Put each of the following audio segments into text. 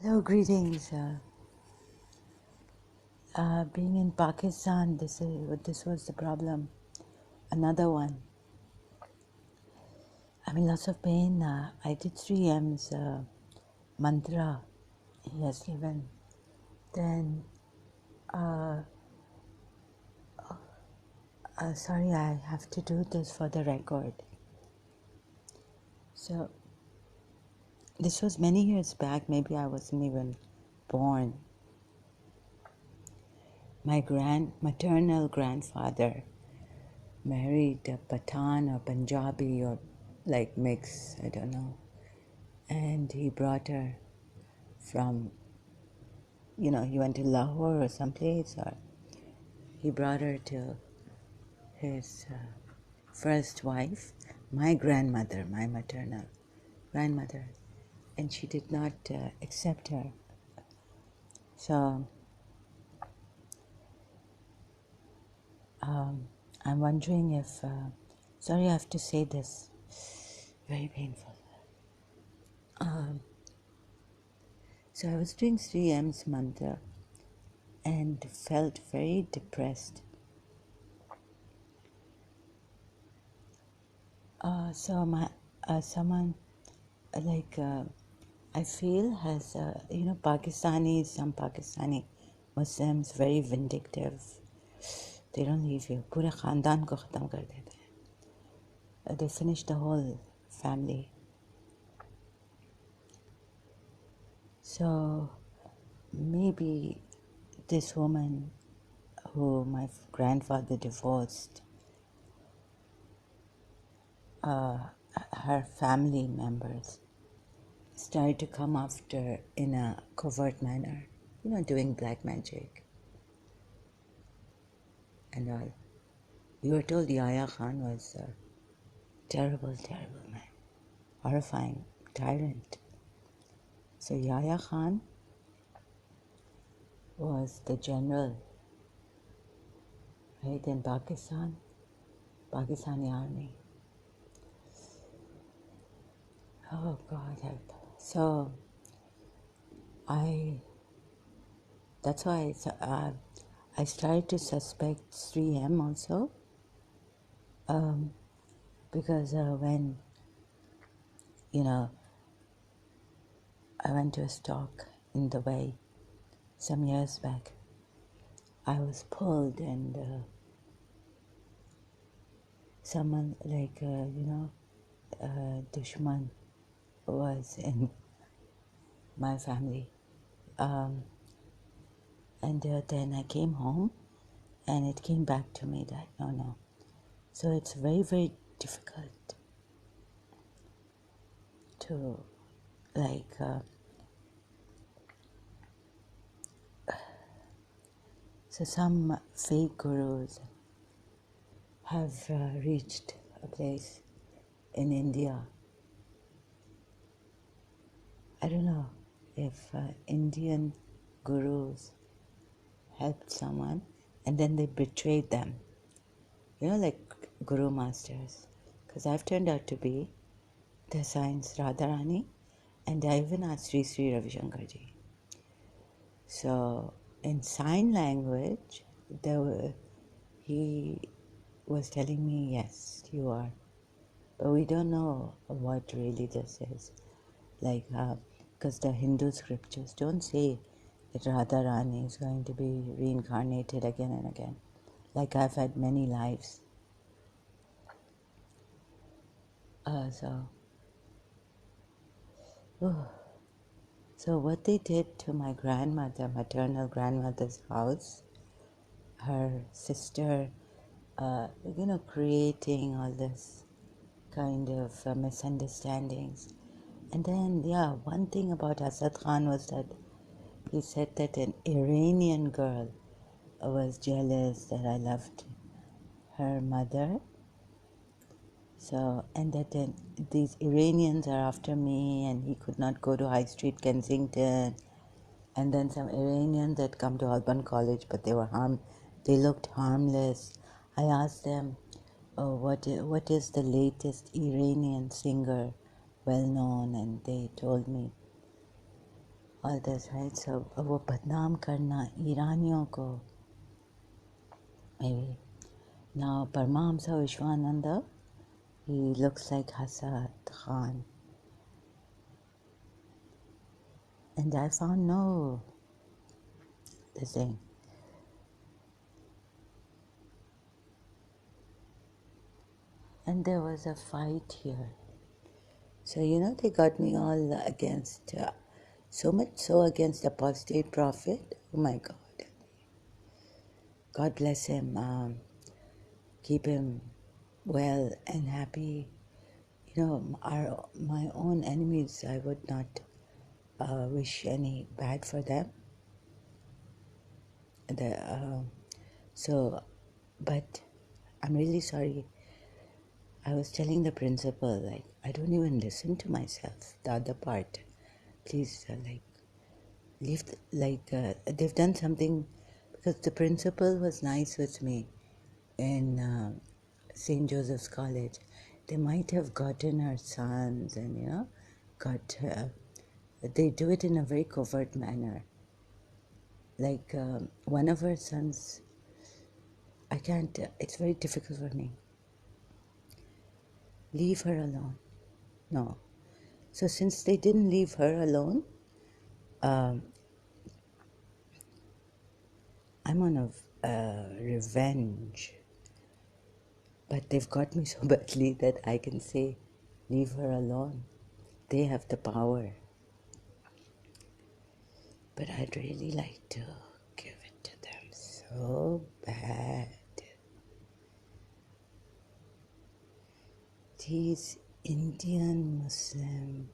Hello, greetings. Being in Pakistan, this was the problem. Another one. I'm in lots of pain. I did 3M's mantra he has given. Then, sorry, I have to do this for the record. So, this was many years back. Maybe I wasn't even born. My maternal grandfather married a Pathan or Punjabi or like mix, I don't know. And he brought her from, he went to Lahore or someplace, or he brought her to his first wife, my grandmother, my maternal grandmother, and she did not accept her. So I'm wondering if, sorry I have to say this, very painful. So I was doing 3M's mantra and felt very depressed. So someone I feel has some Pakistani Muslims very vindictive. They don't leave you. पूरे खानदान को ख़त्म कर देते हैं. They finish the whole family. So maybe this woman who my grandfather divorced, her family members started to come after in a covert manner, doing black magic and all. We were told Yahya Khan was a terrible, terrible man, horrifying tyrant. So Yahya Khan was the general, right, in Pakistani army. Oh God, help. So that's why I started to suspect 3M also, because when, I went to a talk in Dubai some years back, I was pulled and someone like, Dushman was in my family. And then I came home and it came back to me that no. So it's very, very difficult to so some fake gurus have reached a place in India. I don't know if Indian gurus helped someone and then they betrayed them. Like guru masters. Because I've turned out to be the science Radharani, and I even asked Sri Sri Ravi Shankar ji. So in sign language, he was telling me, yes, you are. But we don't know what really this is. Because the Hindu scriptures don't say that Radharani is going to be reincarnated again and again. Like I've had many lives. So what they did to my maternal grandmother's house, her sister, creating all this kind of misunderstandings. And then, one thing about Asad Khan was that he said that an Iranian girl was jealous that I loved her mother. So, and that then these Iranians are after me, and he could not go to High Street, Kensington. And then some Iranians had come to Alban College, but they looked harmless. I asked them, what is the latest Iranian singer well known? And they told me. all this, right? So वो बदनाम करना ईरानियों को, maybe. Now Paramahamsa Vishwananda, he looks like Hassan Khan. And I found no, this thing. And there was a fight here. So, they got me all against, so much so against apostate prophet. Oh my God. God bless him. Keep him well and happy. My own enemies, I would not wish any bad for them. But I'm really sorry. I was telling the principal, like, I don't even listen to myself, the other part. Please, leave, they've done something, because the principal was nice with me in St. Joseph's College. They might have gotten her sons and, they do it in a very covert manner. Like, one of her sons, I can't, it's very difficult for me. Leave her alone. No. So since they didn't leave her alone, I'm on a revenge. But they've got me so badly that I can say, leave her alone. They have the power. But I'd really like to give it to them so bad. These Indian Muslims,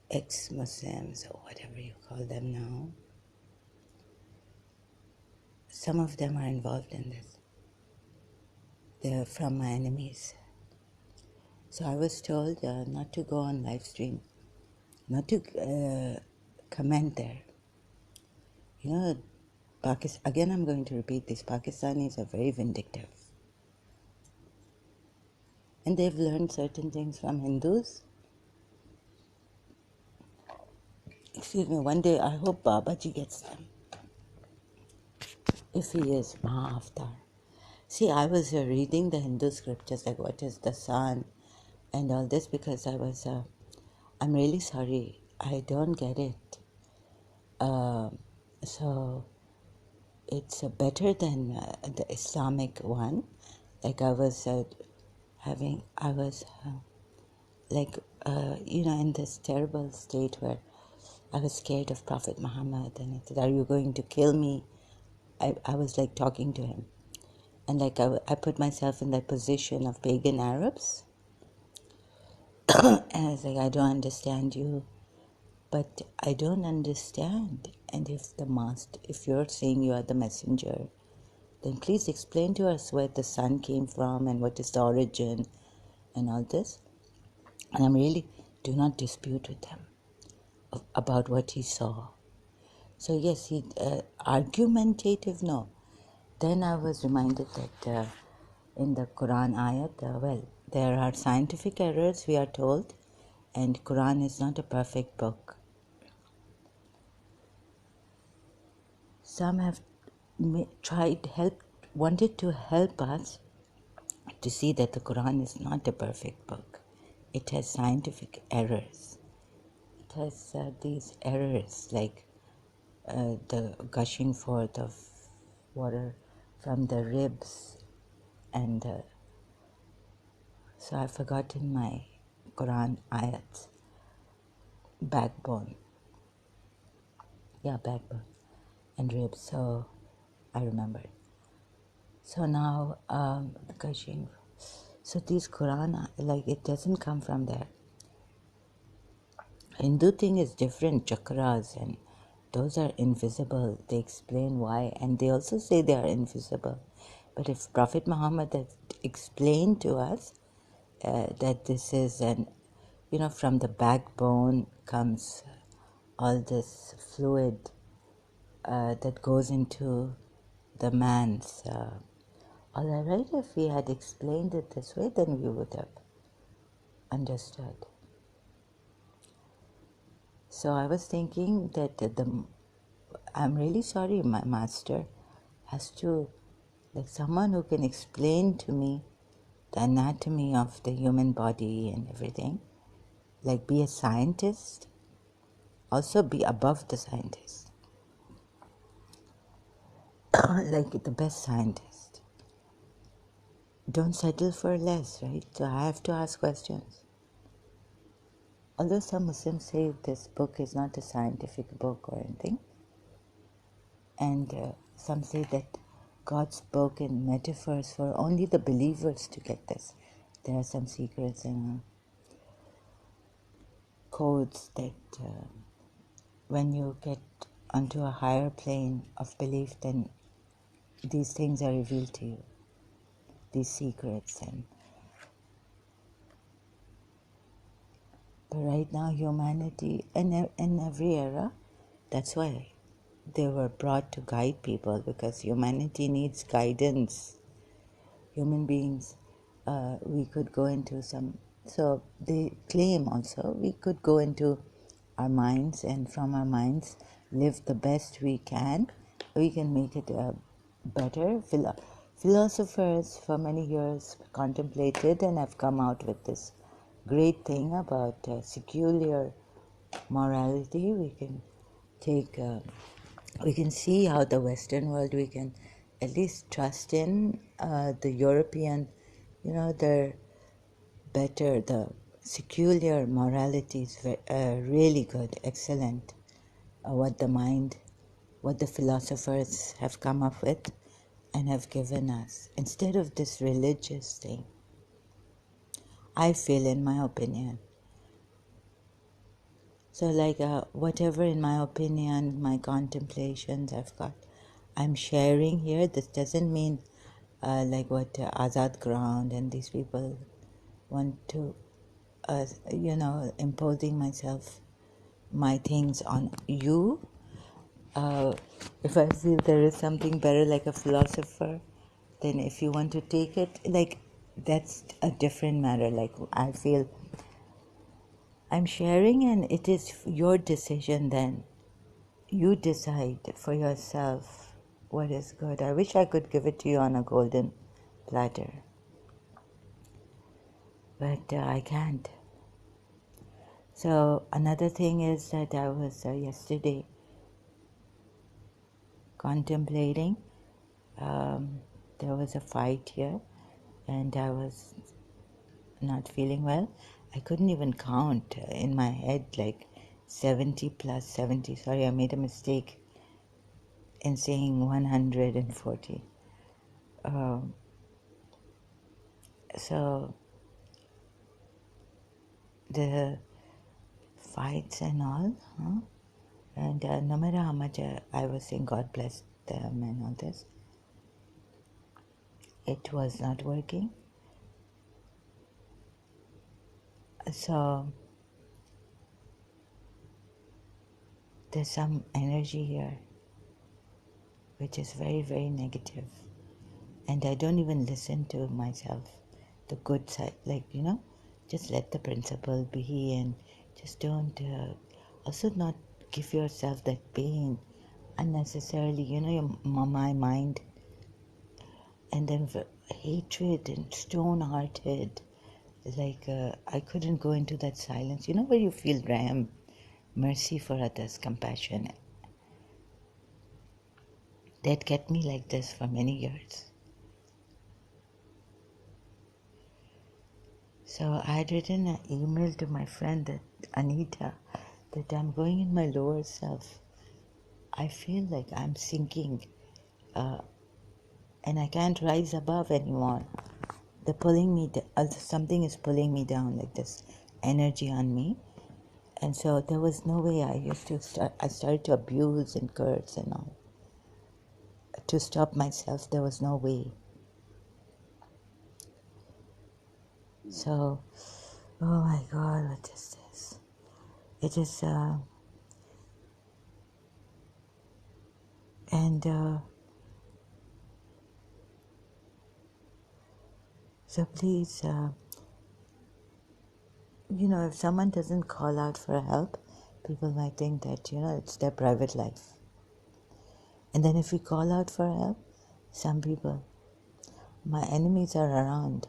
ex-Muslims, or whatever you call them now, some of them are involved in this. They're from my enemies. So I was told not to go on live stream, not to comment there. Again, I'm going to repeat this. Pakistanis are very vindictive. And they've learned certain things from Hindus. Excuse me, one day I hope Babaji gets them. If he is Maha-Avatar. See, I was reading the Hindu scriptures, like what is the sun and all this, because I'm really sorry, I don't get it. So it's better than the Islamic one. Like I was in this terrible state where I was scared of Prophet Muhammad, and I said, are you going to kill me? I was like talking to him. And like I put myself in that position of pagan Arabs. And I was like, I don't understand you. But I don't understand. And if you're saying you are the messenger, then please explain to us where the sun came from and what is the origin and all this. And I'm really, do not dispute with him about what he saw. So yes, he argumentative, no. Then I was reminded that in the Quran ayat, there are scientific errors, we are told, and Quran is not a perfect book. Some have wanted to help us to see that the Quran is not a perfect book. It has scientific errors. It has these errors like the gushing forth of water from the ribs, and so I've forgotten my Quran ayats. Backbone. Yeah, backbone and ribs. So I remembered. So now gushing. So these Quran, it doesn't come from there. Hindu thing is different, chakras, and those are invisible. They explain why, and they also say they are invisible. But if Prophet Muhammad had explained to us that this is from the backbone comes all this fluid that goes into the man's. All right, if he had explained it this way, then we would have understood. So I was thinking that I'm really sorry, my master has to, like someone who can explain to me the anatomy of the human body and everything, like be a scientist, also be above the scientist, like the best scientist. Don't settle for less, right? So I have to ask questions. Although some Muslims say this book is not a scientific book or anything, and some say that God spoke in metaphors for only the believers to get this. There are some secrets and codes that when you get onto a higher plane of belief, then these things are revealed to you, these secrets. And but right now, humanity, in every era, that's why they were brought to guide people, because humanity needs guidance. Human beings, we could go into some, so they claim also, we could go into our minds, and from our minds live the best we can. We can make it better. Philosophers for many years contemplated and have come out with this great thing about secular morality. We can take we can see how the Western world, we can at least trust in the European, they're better. The secular morality is really good, excellent. What the philosophers have come up with and have given us, instead of this religious thing, I feel, in my opinion. So like whatever, in my opinion, my contemplations I've got, I'm sharing here. This doesn't mean like what Azad Ground and these people want to, imposing my things on you. If I feel there is something better, like a philosopher, then if you want to take it, like that's a different matter. Like I feel I'm sharing, and it is your decision then. You decide for yourself what is good. I wish I could give it to you on a golden platter, but I can't. So another thing is that I was yesterday contemplating. There was a fight here, and I was not feeling well. I couldn't even count in my head, like 70 plus 70. Sorry, I made a mistake in saying 140. So the fights and all, and no matter how much I was saying God bless them and all this, it was not working. So there's some energy here which is very, very negative, and I don't even listen to myself, the good side, like, just let the principle be, and just don't also not give yourself that pain unnecessarily, my mind, and then hatred and stone-hearted, like I couldn't go into that silence, where you feel Ram, mercy for others, compassion. That kept me like this for many years. So I had written an email to my friend, Anita, that I'm going in my lower self. I feel like I'm sinking, and I can't rise above anymore. They're pulling me, something is pulling me down, like this energy on me. And so there was no way. I started to abuse and curse and all. To stop myself, there was no way. So, oh my God, what is this? It is, so please, if someone doesn't call out for help, People might think that, it's their private life. And then if we call out for help, some people, my enemies are around.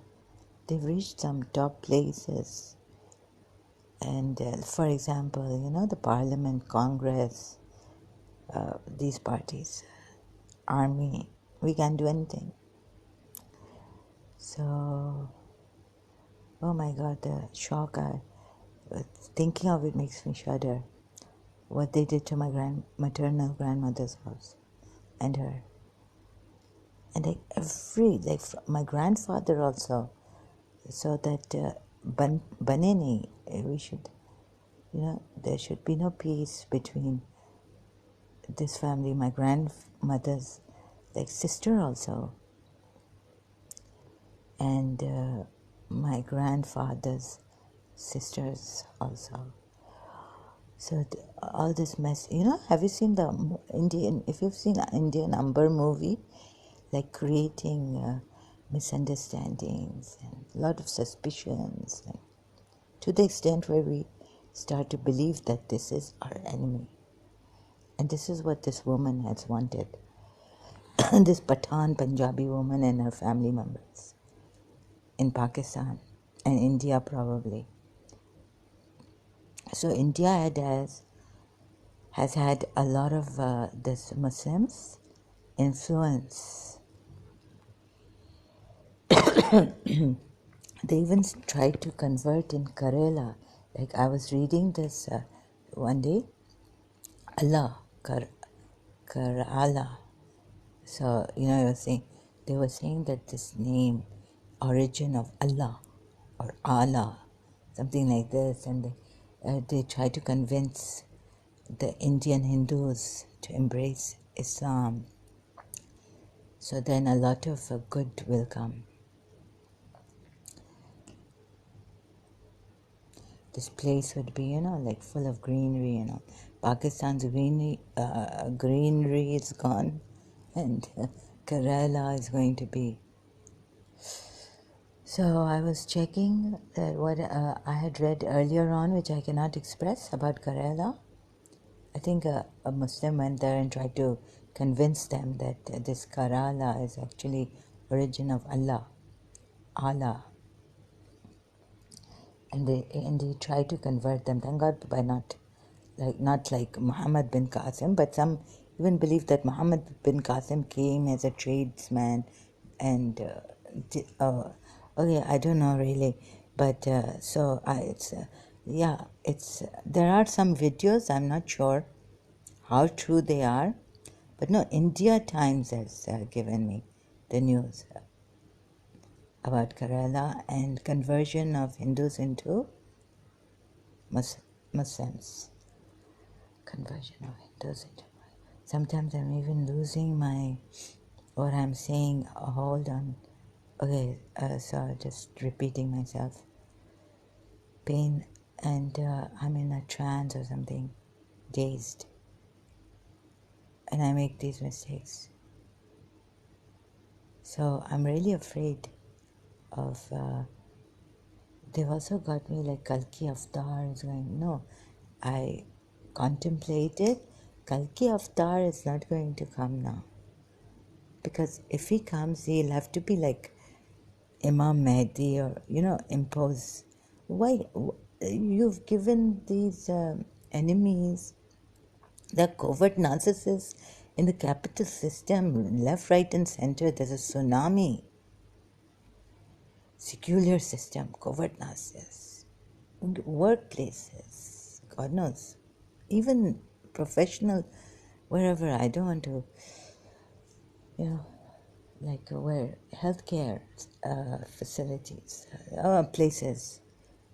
They've reached some top places. And for example, the Parliament, Congress, these parties, army, we can't do anything. So, oh my God, the shock, thinking of it makes me shudder. What they did to my maternal grandmother's house and her. And my grandfather also, so that Banini, we should, there should be no peace between this family, my grandmother's sister also, and my grandfather's sisters also. So all this mess, have you seen the Indian, if you've seen an Indian Amber movie, creating misunderstandings and a lot of suspicions, and to the extent where we start to believe that this is our enemy. And this is what this woman has wanted. This Pathan Punjabi woman and her family members in Pakistan and India probably. So India has had a lot of this Muslims influence. They even tried to convert in Kerala. I was reading this one day, Allah, Kerala. So, they were saying that this name, origin of Allah or Allah, something like this, and they tried to convince the Indian Hindus to embrace Islam. So then a lot of good will come. This place would be, full of greenery, Pakistan's greenery is gone, and Kerala is going to be. So I was checking that what I had read earlier on, which I cannot express, about Kerala. I think a Muslim went there and tried to convince them that this Kerala is actually origin of Allah. And they try to convert them. Thank God by not like Muhammad bin Qasim, but some even believe that Muhammad bin Qasim came as a tradesman, and okay, I don't know really, but there are some videos. I'm not sure how true they are, but no, India Times has given me the news about Kerala and conversion of Hindus into Muslims. Conversion of Hindus into Muslims. Sometimes I'm even losing what I'm saying. Hold on. Okay, so just repeating myself. Pain, and I'm in a trance or something, dazed. And I make these mistakes. So I'm really afraid of, they've also got me like Kalki Avatar is going, no, I contemplated, Kalki Avatar is not going to come now. Because if he comes, he'll have to be like Imam Mahdi or, impose. Why? You've given these enemies, the covert narcissists in the capital system, left, right, and center. There's a tsunami. Secular system, covert narcissists, workplaces, God knows, even professional, wherever. I don't want to, where healthcare facilities, places,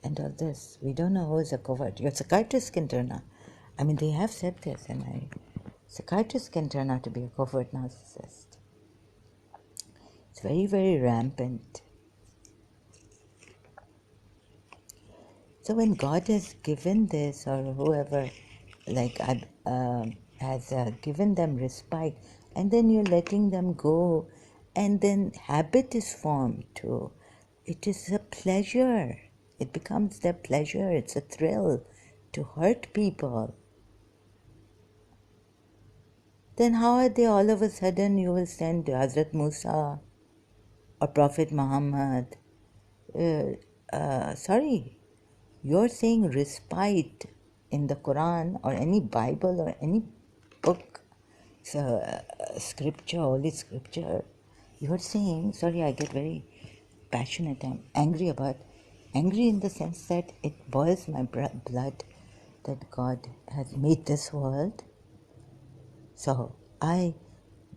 and all this. We don't know who is a covert. Your psychiatrist can turn out. I mean, they have said this, and psychiatrists can turn out to be a covert narcissist. It's very, very rampant. So when God has given this, or whoever, has given them respite, and then you're letting them go, and then habit is formed too. It is a pleasure. It becomes their pleasure. It's a thrill to hurt people, then how are they all of a sudden you will send Hazrat Musa or Prophet Muhammad? Sorry, you're saying respite in the Quran or any Bible or any book, scripture, holy scripture. You're saying, sorry, I get very passionate, I'm angry in the sense that it boils my blood that God has made this world. So I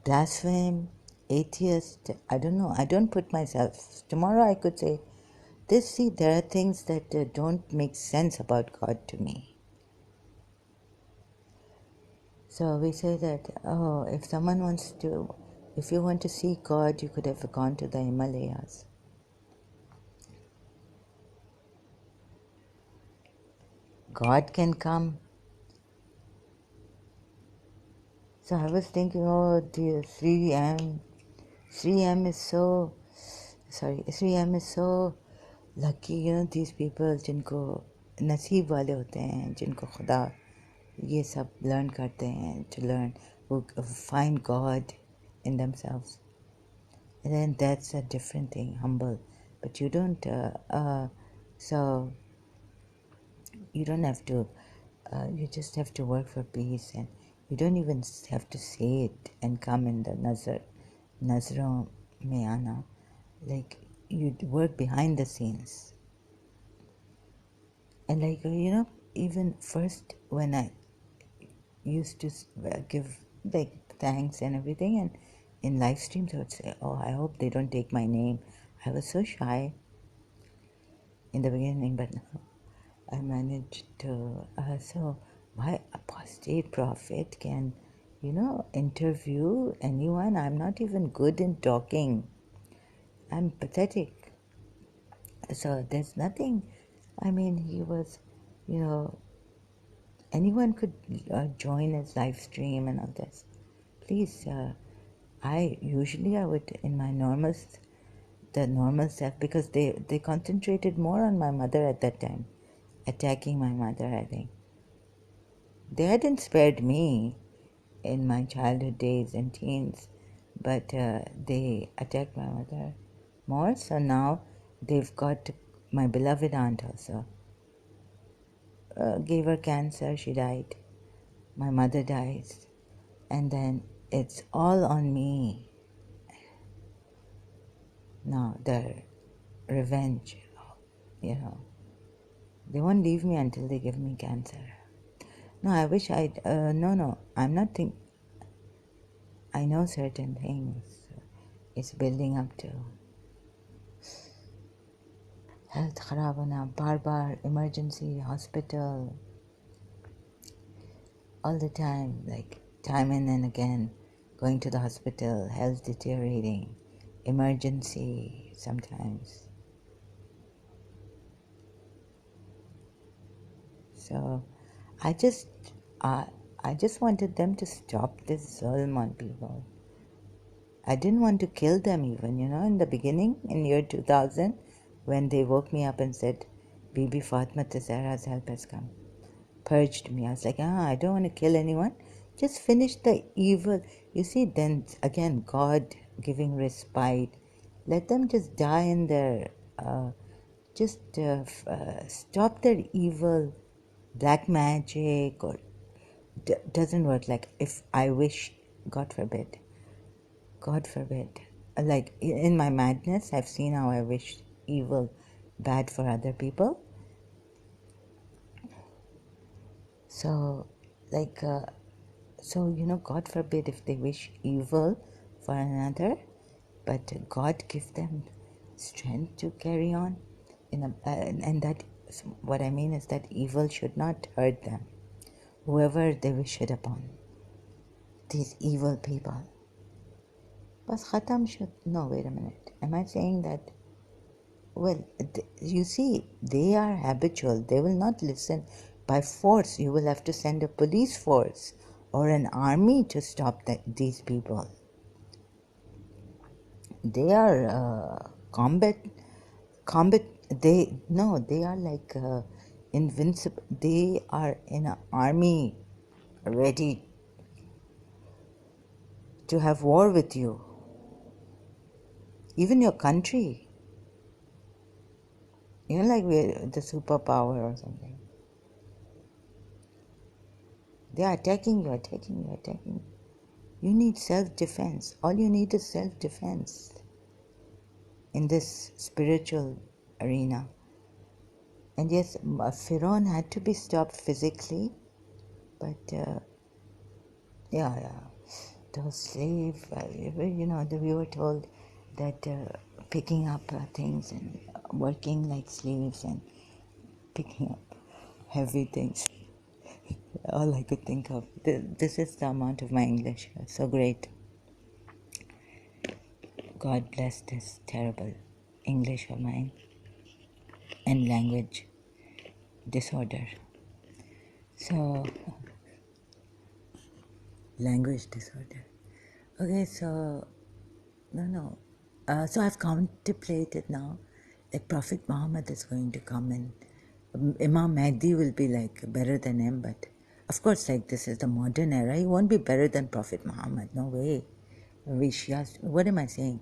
blaspheme, atheist, I don't know, I don't put myself. Tomorrow I could say, there are things that don't make sense about God to me. So we say that, if you want to see God, you could have gone to the Himalayas. God can come. So I was thinking, oh dear, 3M is so lucky, these people जिनको नसीब वाले होते हैं, जिनको खुदा ये सब learn करते हैं, to learn, who find God in themselves. And then that's a different thing, humble. But you don't, so you don't have to, you just have to work for peace, and you don't even have to say it and come in the Nazro Mayana. Like, you work behind the scenes. And even first when I used to give like thanks and everything, and in live streams I would say, oh, I hope they don't take my name. I was so shy in the beginning, but now I managed to. So my apostate prophet can, interview anyone. I'm not even good in talking. I'm pathetic. So there's nothing. I mean, he was, anyone could join his live stream and all this. Please, I would in my normal self, because they concentrated more on my mother at that time, attacking my mother. I think they hadn't spared me in my childhood days and teens, but they attacked my mother more. So now they've got my beloved aunt also. Gave her cancer, she died. My mother dies, and then it's all on me. Now the revenge, they won't leave me until they give me cancer. No, I wish no, I'm not I know certain things. It's building up to health kharab hona, bar emergency hospital, all the time, like time in and again, going to the hospital, health deteriorating, emergency sometimes. So I just wanted them to stop this zulm on people. I didn't want to kill them even, in the beginning, in year 2000, when they woke me up and said, Bibi Fatma Zahra's help has come. Purged me. I was like, I don't want to kill anyone. Just finish the evil. You see, then again, God giving respite. Let them just die in their, stop their evil, black magic, or doesn't work. Like, if I wish, God forbid, like in my madness, I've seen how I wish evil, bad for other people. So, God forbid if they wish evil for another, but God give them strength to carry on. And that, what I mean is that evil should not hurt them, whoever they wish it upon. These evil people. Bas khatam should. No, wait a minute. Am I saying that? Well, you see, they are habitual. They will not listen. By force, you will have to send a police force or an army to stop these people. They are combat. They are like invincible. They are in an army ready to have war with you. Even your country. Like we're the superpower or something. They are attacking you, attacking you, attacking you. You need self-defense. All you need is self-defense in this spiritual arena. And yes, Pharaoh had to be stopped physically, but those slaves, we were told that picking up things and working like slaves and picking up heavy things. All I could think of. This is the amount of my English. So great. God bless this terrible English of mine and language disorder. So, language disorder. Okay, so, no. So I've contemplated now that Prophet Muhammad is going to come and Imam Mahdi will be like better than him, but of course, like this is the modern era, he won't be better than Prophet Muhammad. No way. What am I saying?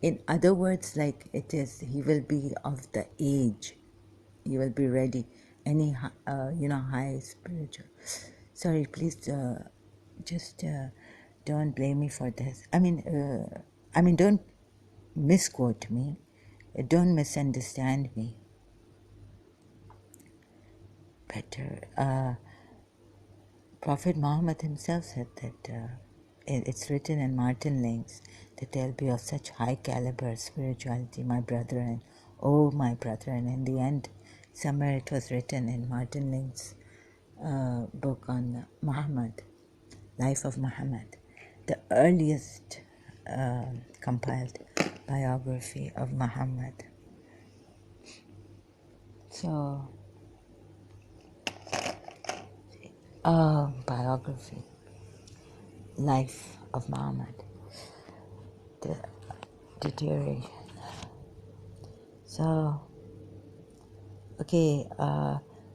In other words, like it is, he will be of the age. He will be ready. Any, high spiritual. Sorry, please, just don't blame me for this. Don't misquote me. Don't misunderstand me. But Prophet Muhammad himself said that it's written in Martin Links that there'll be of such high caliber spirituality, my brethren, oh my brethren. In the end, somewhere it was written in Martin Links' book on Muhammad, Life of Muhammad, the earliest compiled biography of Muhammad. So, biography, Life of Muhammad, the deterioration. So, okay,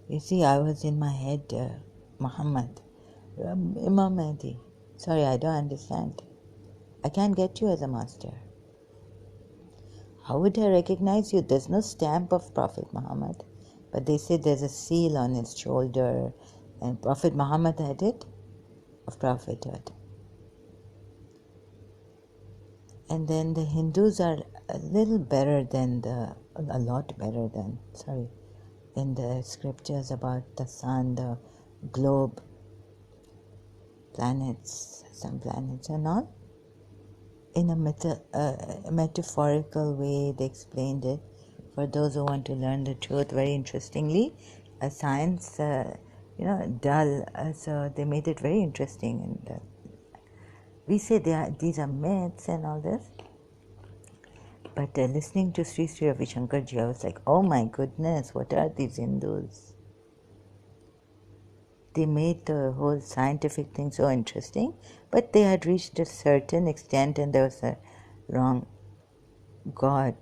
you see, I was in my head, Muhammad, Imam Mahdi. Sorry, I don't understand. I can't get you as a master. How would I recognize you? There's no stamp of Prophet Muhammad, but they say there's a seal on his shoulder, and Prophet Muhammad had it of prophethood. And then the Hindus are a little better than a lot better than, in the scriptures about the sun, the globe, planets, some planets and all. In a metaphorical way, they explained it. For those who want to learn the truth, very interestingly, science, dull, so they made it very interesting. And we say these are myths and all this. But listening to Sri Sri Ravi Shankarji, I was like, oh my goodness, what are these Hindus? They made the whole scientific thing so interesting, but they had reached a certain extent and there was a wrong God.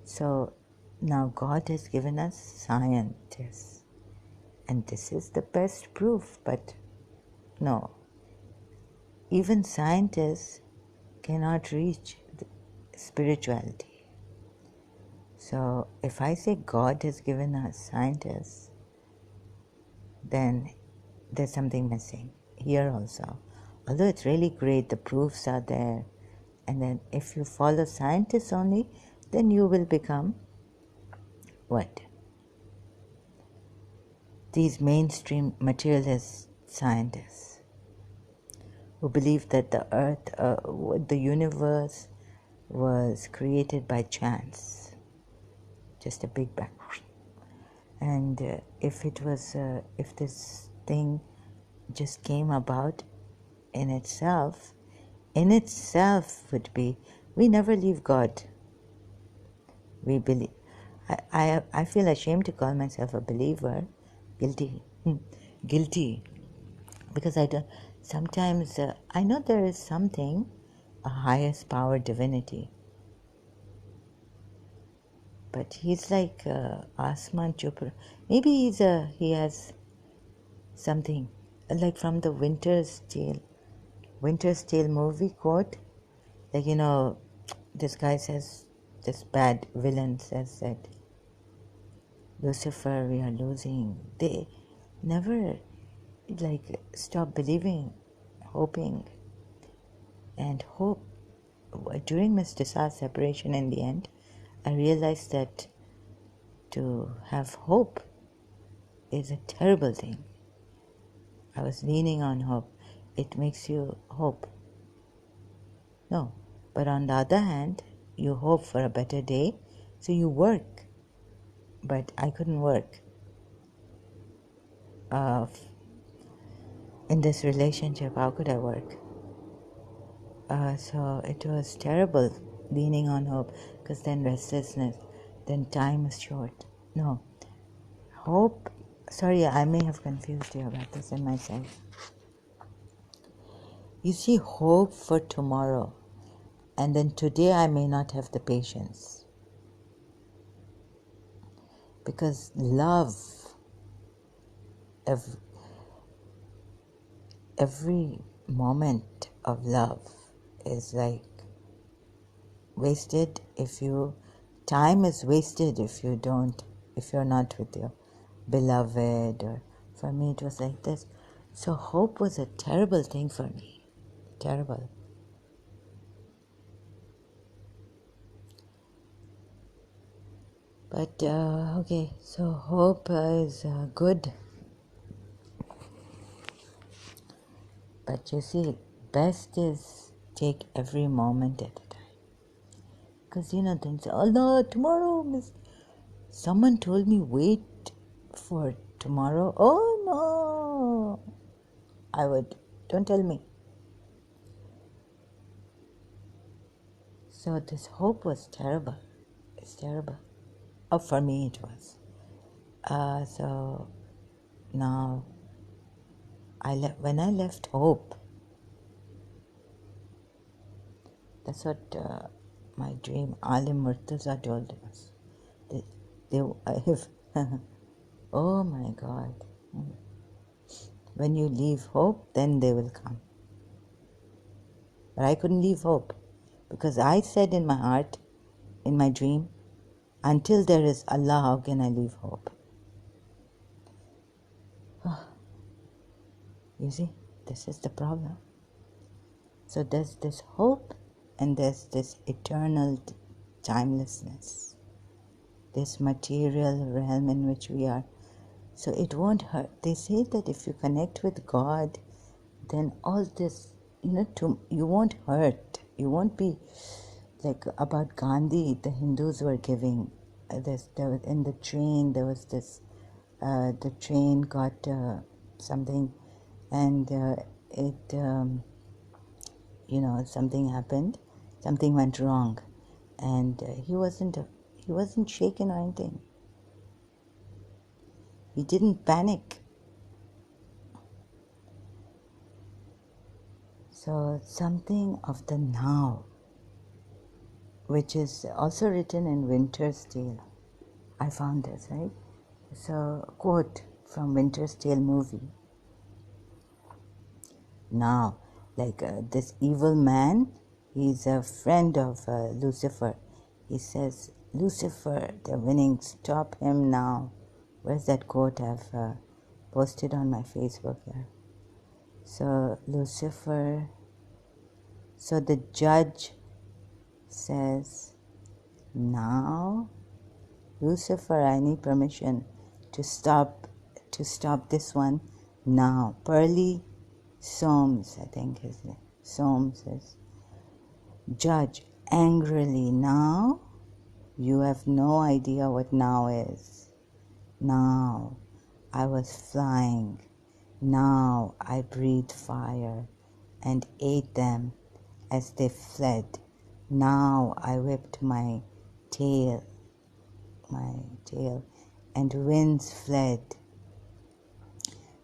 So now God has given us scientists, and this is the best proof, but no. Even scientists cannot reach spirituality. So if I say God has given us scientists, then there's something missing here also. Although it's really great, the proofs are there, and then if you follow scientists only, then you will become what? These mainstream materialist scientists who believe that the earth, the universe was created by chance, just a big bang. And if this thing just came about in itself would be, we never leave God. We believe. I feel ashamed to call myself a believer. Guilty. Because sometimes I know there is something, a highest power, divinity. But he's like Asman Chopra. Maybe he has something like from the Winter's Tale movie quote. Like, this guy says, this bad villain says that, Lucifer, we are losing. They never like stop believing, hoping, and hope. During Mr. Sa's separation in the end, I realized that to have hope is a terrible thing. I was leaning on hope. It makes you hope. No. But on the other hand, you hope for a better day, so you work. But I couldn't work in this relationship. How could I work? So it was terrible leaning on hope, because then restlessness, then time is short. No. Hope, sorry, I may have confused you about this in myself. You see, hope for tomorrow, and then today I may not have the patience. Because love, every moment of love is like wasted time is wasted if you're not with your beloved. Or for me it was like this. So hope was a terrible thing for me. Terrible. But okay, so hope is good. But you see, best is take every moment at a time. Because then say, oh no, tomorrow, someone told me wait for tomorrow. Oh no, I would, don't tell me. So this hope was terrible. It's terrible. Oh, for me it was. So now, when I left hope, that's what my dream Alim Murtaza told us. If oh my God. When you leave hope, then they will come. But I couldn't leave hope, because I said in my heart, in my dream, until there is Allah, how can I leave hope? You see, this is the problem. So there's this hope, and there's this eternal timelessness, this material realm in which we are. So it won't hurt. They say that if you connect with God, then all this, you won't hurt. You won't be like about Gandhi, the Hindus were giving. In the train, there was this, the train got something, and something happened, something went wrong, and he wasn't shaken or anything. He didn't panic. So something of the now, which is also written in Winter's Tale. I found this, right? So a quote from Winter's Tale movie. Now, like this evil man, he's a friend of Lucifer. He says, Lucifer, they're winning, stop him now. Where's that quote? I've posted on my Facebook here. So Lucifer, so the judge says, now, Lucifer, I need permission to stop this one now. Pearly Soames, I think his name. Soames is. Judge, angrily, now? You have no idea what now is. Now, I was flying. Now, I breathed fire and ate them as they fled. Now, I whipped my tail, and winds fled.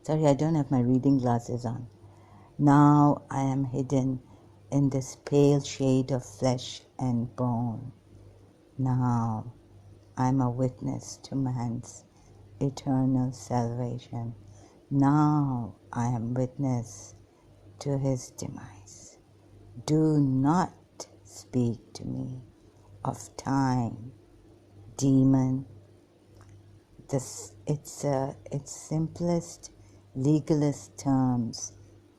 Sorry, I don't have my reading glasses on. Now I am hidden in this pale shade of flesh and bone. Now I'm a witness to man's eternal salvation. Now I am witness to his demise. Do not speak to me of time, demon. Its simplest legalist terms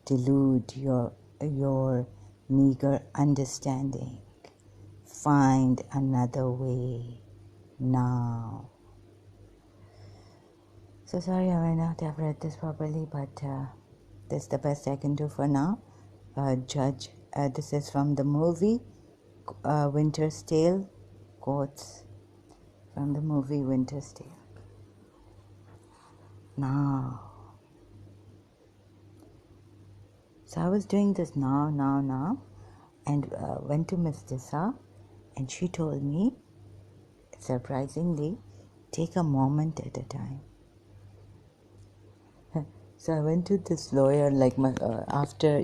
delude your meager understanding. Find another way now. So sorry I may not have read this properly, but this is the best I can do for now. Judge, this is from the movie Winter's Tale, quotes from the movie Winter's Tale. Now. So I was doing this now, and went to Miss Dissa, and she told me, surprisingly, take a moment at a time. So I went to this lawyer, like after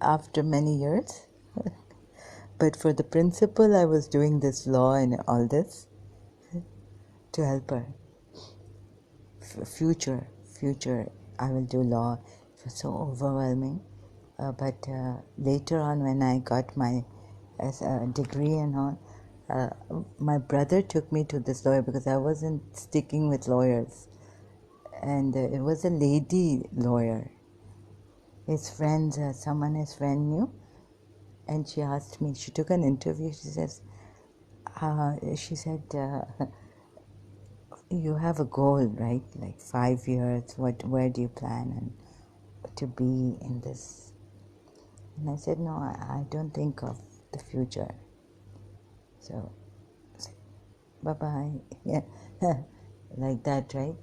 after many years. But for the principal, I was doing this law and all this to help her. Future, I will do law. It was so overwhelming. But later on, when I got my degree and all, my brother took me to this lawyer because I wasn't sticking with lawyers. And it was a lady lawyer. His friends, someone his friend knew. And she asked me, she took an interview, she said, you have a goal, right? Like 5 years, where do you plan to be in this? And I said, no, I don't think of the future. So, bye-bye. Yeah. Like that, right?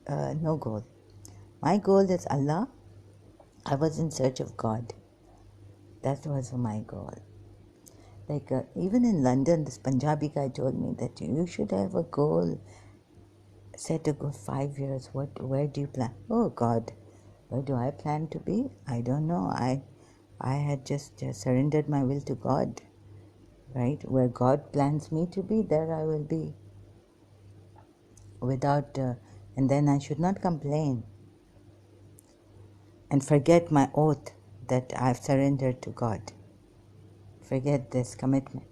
No goal. My goal is Allah. I was in search of God. That was my goal. Like even in London, this Punjabi guy told me that you should have a goal. Set a goal 5 years. Where do you plan? Oh God, where do I plan to be? I don't know. I had just surrendered my will to God. Right, where God plans me to be, there I will be. Without, and then I should not complain and forget my oath that I've surrendered to God. Forget this commitment.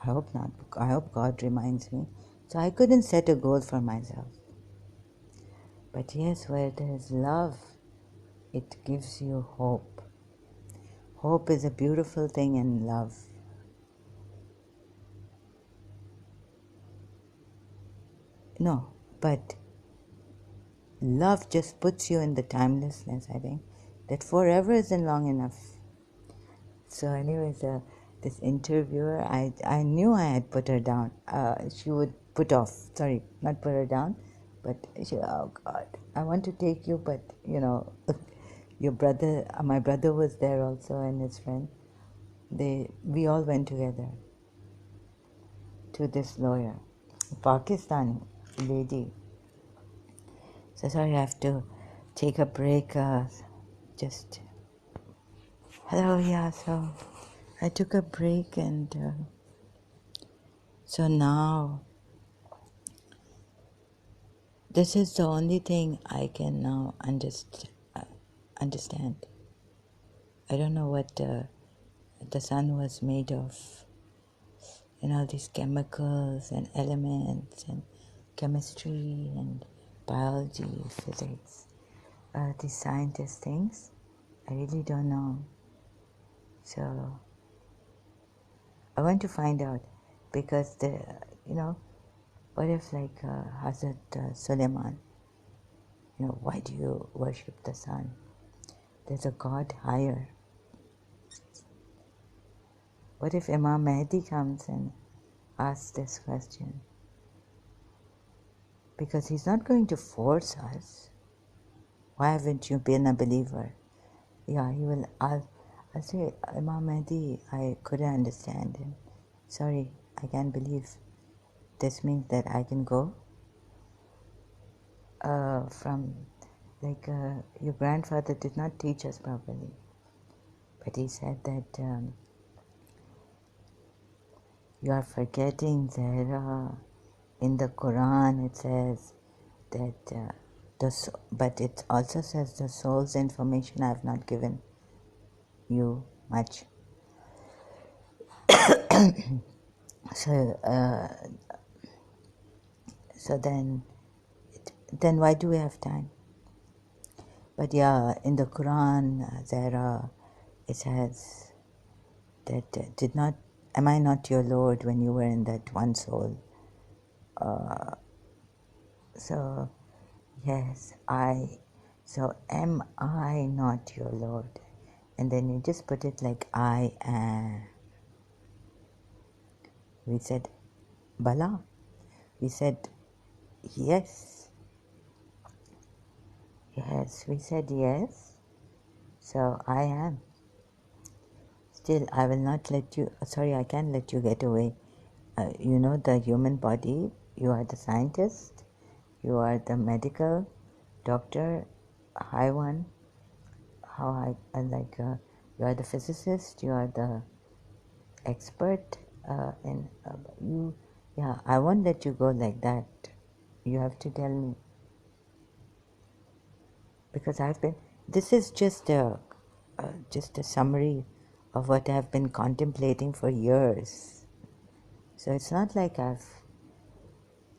I hope not. I hope God reminds me. So I couldn't set a goal for myself. But yes, where there is love, it gives you hope. Hope is a beautiful thing in love. No, but love just puts you in the timelessness, I think, that forever isn't long enough. So anyways, this interviewer, I knew I had put her down. She would put off, sorry, not put her down, but she, oh God, I want to take you, but your brother, my brother was there also and his friend. We all went together to this lawyer, Pakistani lady. So sorry, I have to take a break. Just hello, yeah. So I took a break, and so now this is the only thing I can now understand. I don't know what the sun was made of, and all these chemicals and elements and chemistry and biology, physics, these scientist things. I really don't know. So I want to find out, because what if like Hazrat Suleiman, why do you worship the sun? There's a God higher. What if Imam Mahdi comes and asks this question? Because he's not going to force us. Why haven't you been a believer? Yeah, he will. I'll say, Imam Mahdi, I couldn't understand him. Sorry, I can't believe. This means that I can go from, like, your grandfather did not teach us properly. But he said that You are forgetting that in the Quran it says that but it also says the soul's information I have not given you much. So, so then why do we have time? But yeah, in the Quran it says that am I not your Lord when you were in that one soul? So yes, so am I not your Lord? And then you just put it like I am. We said Bala. We said yes. Yes, we said yes. So I am. Still, I will not let you, sorry, I can't let you get away. You know the human body, you are the scientist, you are the medical doctor, high one, you are the physicist, you are the expert, and yeah, I won't let you go like that. You have to tell me. Because this is just a summary of what I've been contemplating for years. So it's not like I've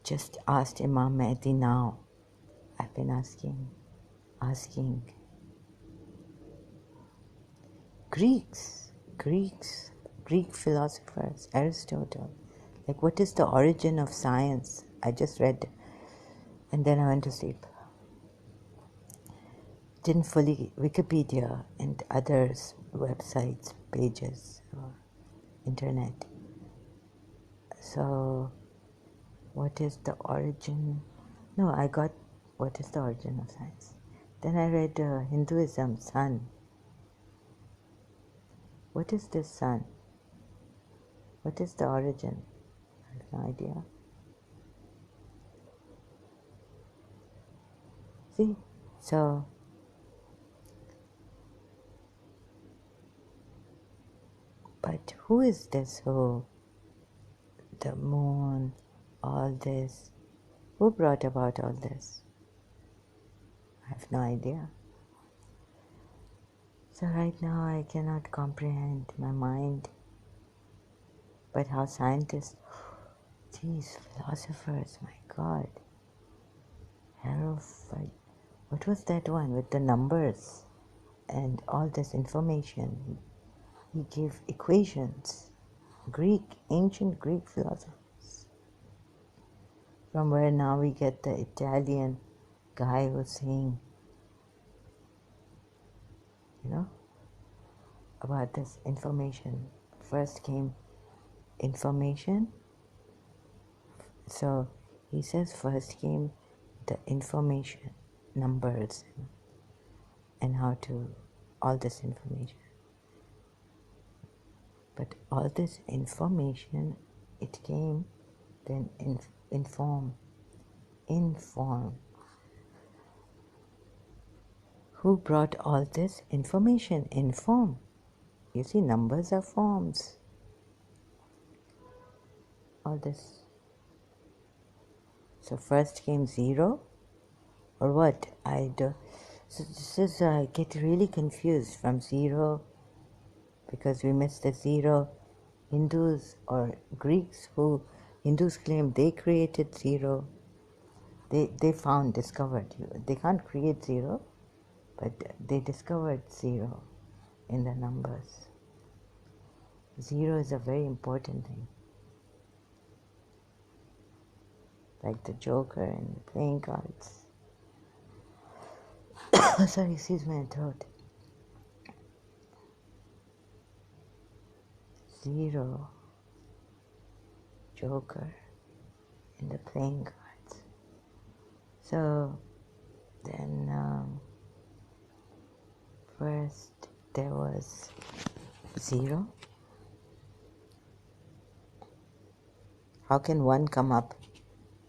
just asked Imam Mehdi now. I've been asking Greek philosophers, Aristotle. Like, what is the origin of science? I just read, and then I went to sleep. Didn't fully Wikipedia and others websites, pages, or internet. So, what is the origin? No, I got what is the origin of science. Then I read Hinduism, sun. What is this sun? What is the origin? I have no idea. See? So, but who is this who, the moon, all this? Who brought about all this? I have no idea. So right now I cannot comprehend my mind. But how scientists, these philosophers, my God, Harold, what was that one with the numbers and all this information? He gave equations. Ancient Greek philosophers. From where now we get the Italian guy who's saying, about this information. First came information. So he says first came the information, numbers, and how to, all this information. But all this information, it came then in form. Who brought all this information in form? You see, numbers are forms. All this. So first came zero, or what? So this is, I get really confused from zero, because we missed the zero. Hindus or Greeks Hindus claim they created zero. They discovered. They can't create zero, but they discovered zero in the numbers. Zero is a very important thing. Like the Joker and the playing cards. Sorry, excuse my throat. Zero, Joker, and the playing cards. So then first there was zero. How can one come up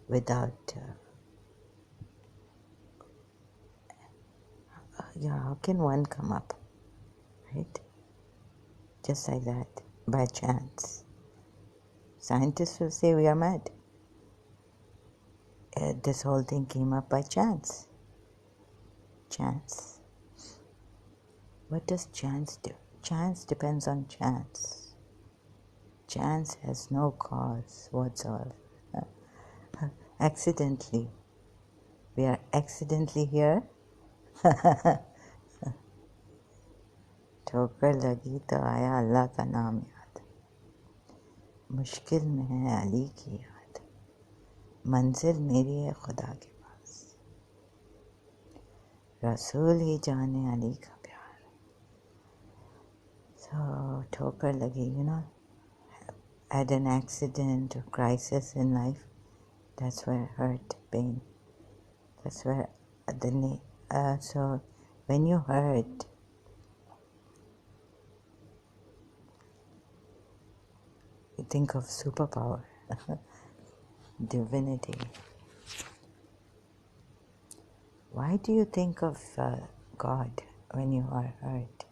without how can one come up, right? Just like that, by chance. Scientists will say we are mad. This whole thing came up by chance. Chance. What does chance do? Chance depends on chance. Chance has no cause whatsoever. Accidentally. We are accidentally here. ठोकर लगी तो आया अल्लाह का नाम याद, मुश्किल में है अली की याद, मंजिल मेरी है खुदा के पास, रसूल ही जाने अली का प्यार. So ठोकर लगी, had an accident or crisis in life. That's where hurt, pain. That's where so when you hurt, you think of superpower, divinity. Why do you think of God when you are hurt?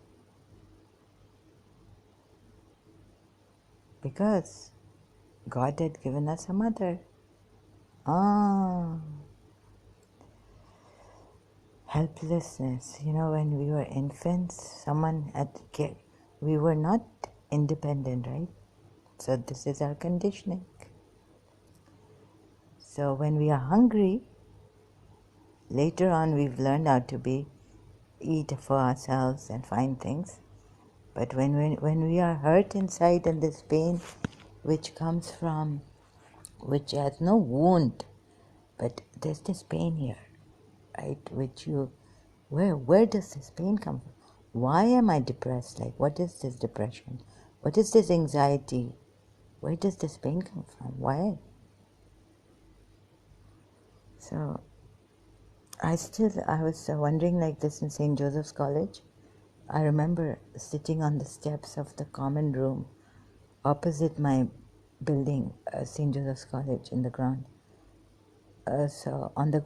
Because God had given us a mother. Helplessness. When we were infants, we were not independent, right? So this is our conditioning. So when we are hungry, later on we've learned how to eat for ourselves and find things. But when we are hurt inside, and this pain which has no wound, but there's this pain here, right? Where does this pain come from? Why am I depressed? Like, what is this depression? What is this anxiety? Where does this pain come from? Why? So I was wondering like this in St. Joseph's College. I remember sitting on the steps of the common room opposite my building, St. Joseph's College, in the ground. So on the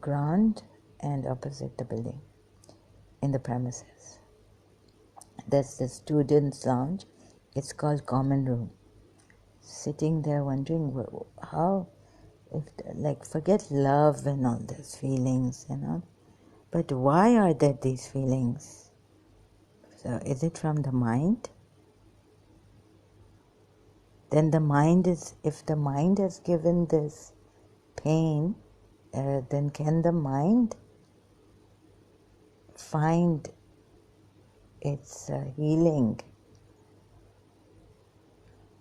ground and opposite the building, in the premises. There's the students' lounge. It's called common room. Sitting there wondering how, forget love and all these feelings and all, but why are there these feelings? So is it from the mind? Then if the mind has given this pain, then can the mind find its healing?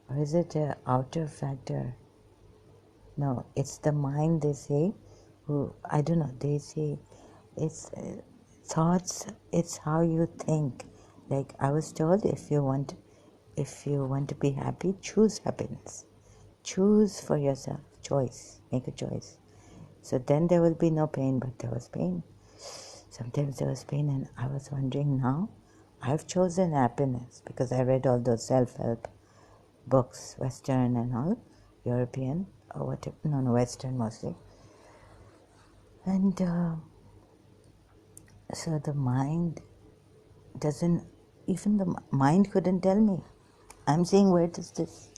Or is it an outer factor? No, it's the mind, they say, they say it's thoughts, it's how you think. Like I was told, if you want to be happy, choose happiness. Choose for yourself. Choice. Make a choice. So then there will be no pain, but there was pain. Sometimes there was pain, and I was wondering now, I've chosen happiness because I read all those self-help books, Western and all, European, or whatever, no, Western mostly. And so the mind even the mind couldn't tell me. I'm saying, where does this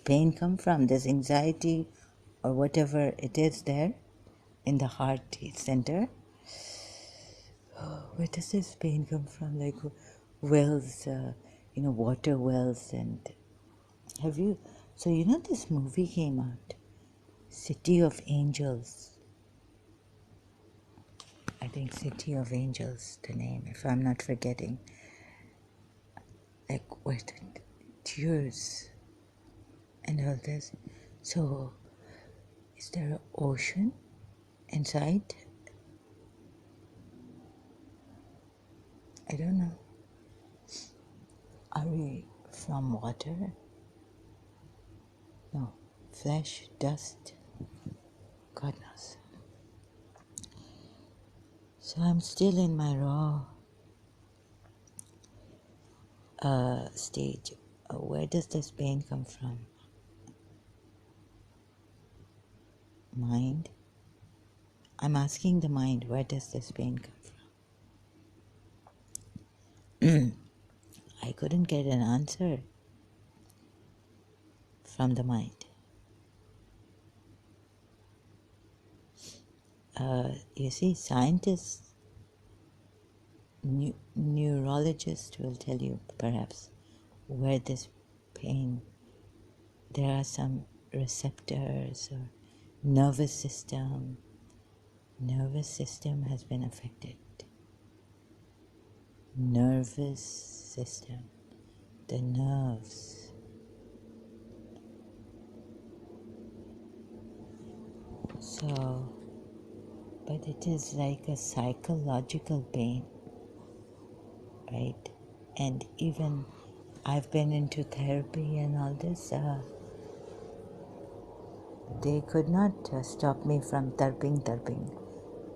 pain come from? This anxiety or whatever it is there in the heart center. Where does this pain come from? Like wells, water wells. And so this movie came out, City of Angels. I think City of Angels, the name, if I'm not forgetting. Like where the tears and all this. So is there an ocean inside? I don't know. Are we from water? No. Flesh, dust, God knows. So I'm still in my raw stage. Where does this pain come from? Mind? I'm asking the mind, where does this pain come from? I couldn't get an answer. from the mind. You see, scientists, neurologists will tell you perhaps where this pain, there are some receptors or nervous system has been affected. Nervous system, the nerves. So, but it is like a psychological pain, right? And even I've been into therapy and all this, they could not stop me from terping,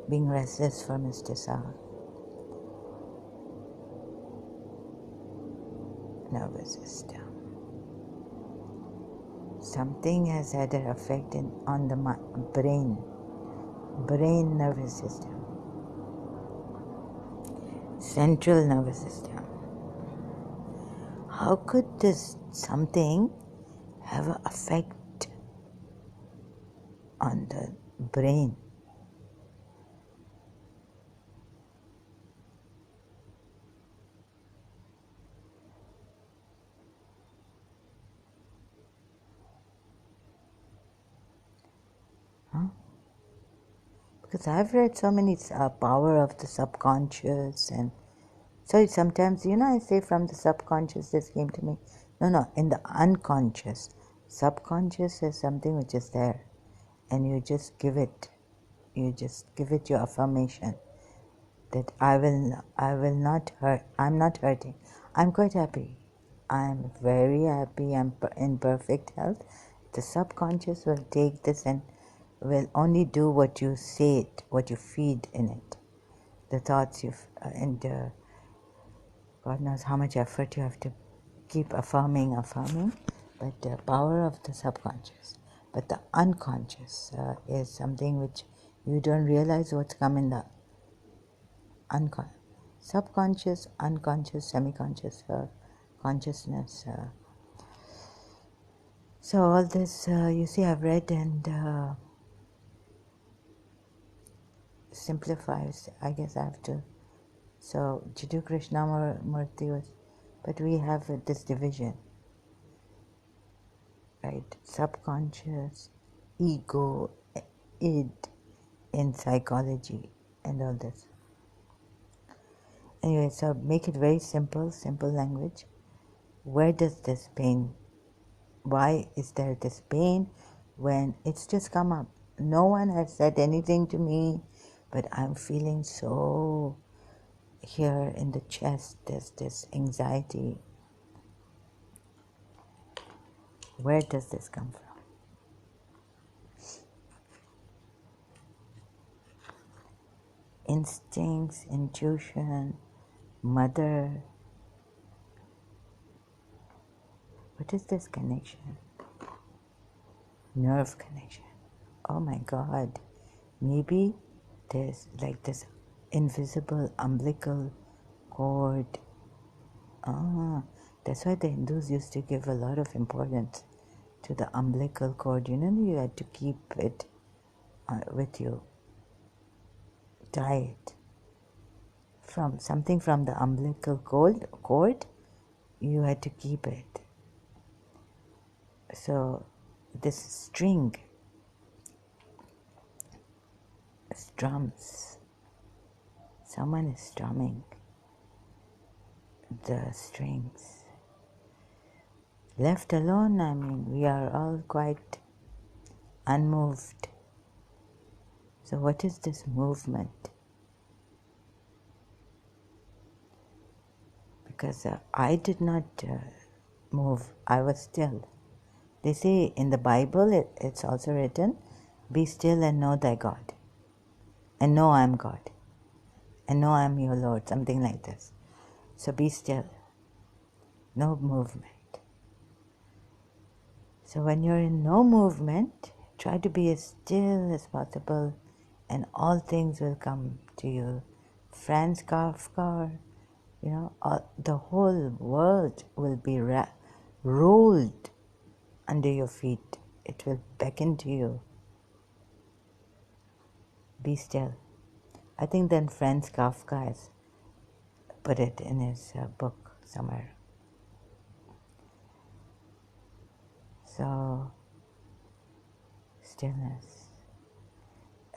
being restless for Mr. Shah. Nervous system. Something has had an effect on the brain nervous system, central nervous system. How could this something have an effect on the brain? Huh? Because I've read so many power of the subconscious, and so sometimes, I say from the subconscious this came to me. No, in the unconscious. Subconscious is something which is there, and you just give it your affirmation that I will not hurt. I'm not hurting. I'm quite happy. I'm very happy. I'm in perfect health. The subconscious will take this and will only do what you say it, what you feed in it. The thoughts and God knows how much effort you have to keep affirming, but the power of the subconscious. But the unconscious is something which you don't realize what's come in the subconscious, unconscious, semi-conscious consciousness. So all this, you see, I've read and simplifies. I guess I have to. So Jiddu Krishnamurti was, but we have this division, right? Subconscious, ego, id in psychology, and all this. Anyway, so make it very simple language. Where does this pain, why is there this pain when it's just come up? No one has said anything to me, but I'm feeling so here in the chest, there's this anxiety. Where does this come from? Instincts, intuition, mother. What is this connection? Nerve connection. Oh my God. Maybe there's like this invisible umbilical cord. That's why the Hindus used to give a lot of importance to the umbilical cord. You had to keep it with you. Tie it. From something from the umbilical cord, you had to keep it. So this string strums. Someone is strumming the strings. Left alone, we are all quite unmoved. So what is this movement? Because I did not move. I was still. They say in the Bible, it's also written, be still and know thy God. And know I am God. And know I am your Lord. Something like this. So be still. No movement. So when you're in no movement, try to be as still as possible and all things will come to you. Franz Kafka, the whole world will be rolled under your feet. It will beckon to you. Be still. I think then Franz Kafka has put it in his book somewhere. So, stillness.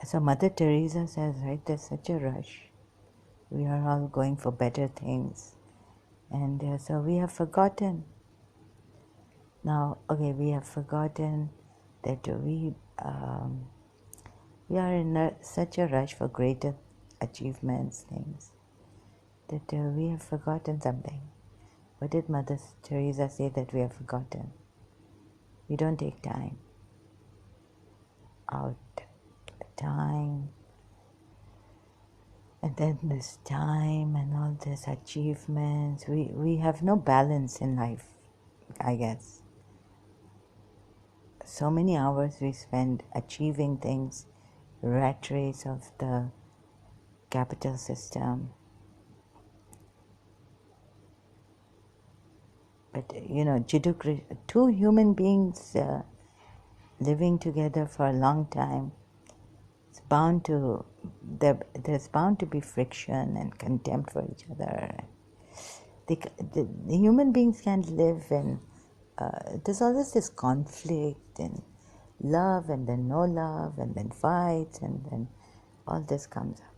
So Mother Teresa says, right, there's such a rush. We are all going for better things. And so we have forgotten. Now, okay, we have forgotten that we are in such a rush for greater achievements, things, that we have forgotten something. What did Mother Teresa say that we have forgotten? We don't take time out. Time. And then this time and all this achievements. We have no balance in life, I guess. So many hours we spend achieving things, rat race of the capital system. But, two human beings living together for a long time, there's bound to be friction and contempt for each other. The human beings can't live in, there's always this conflict and love and then no love and then fights and then all this comes up.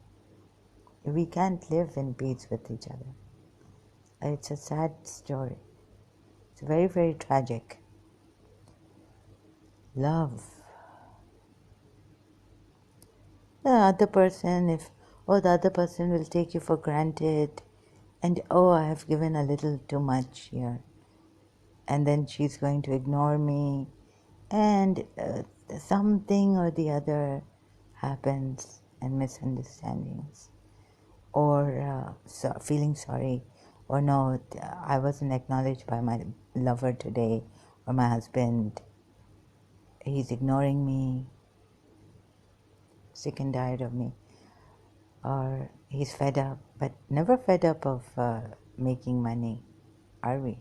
We can't live in peace with each other. It's a sad story. It's very, very tragic. Love. The other person, the other person will take you for granted, and I have given a little too much here, and then she's going to ignore me, and something or the other happens, and misunderstandings, or feeling sorry, or no, I wasn't acknowledged by my lover today, or my husband, he's ignoring me, sick and tired of me, or he's fed up, but never fed up of making money, are we?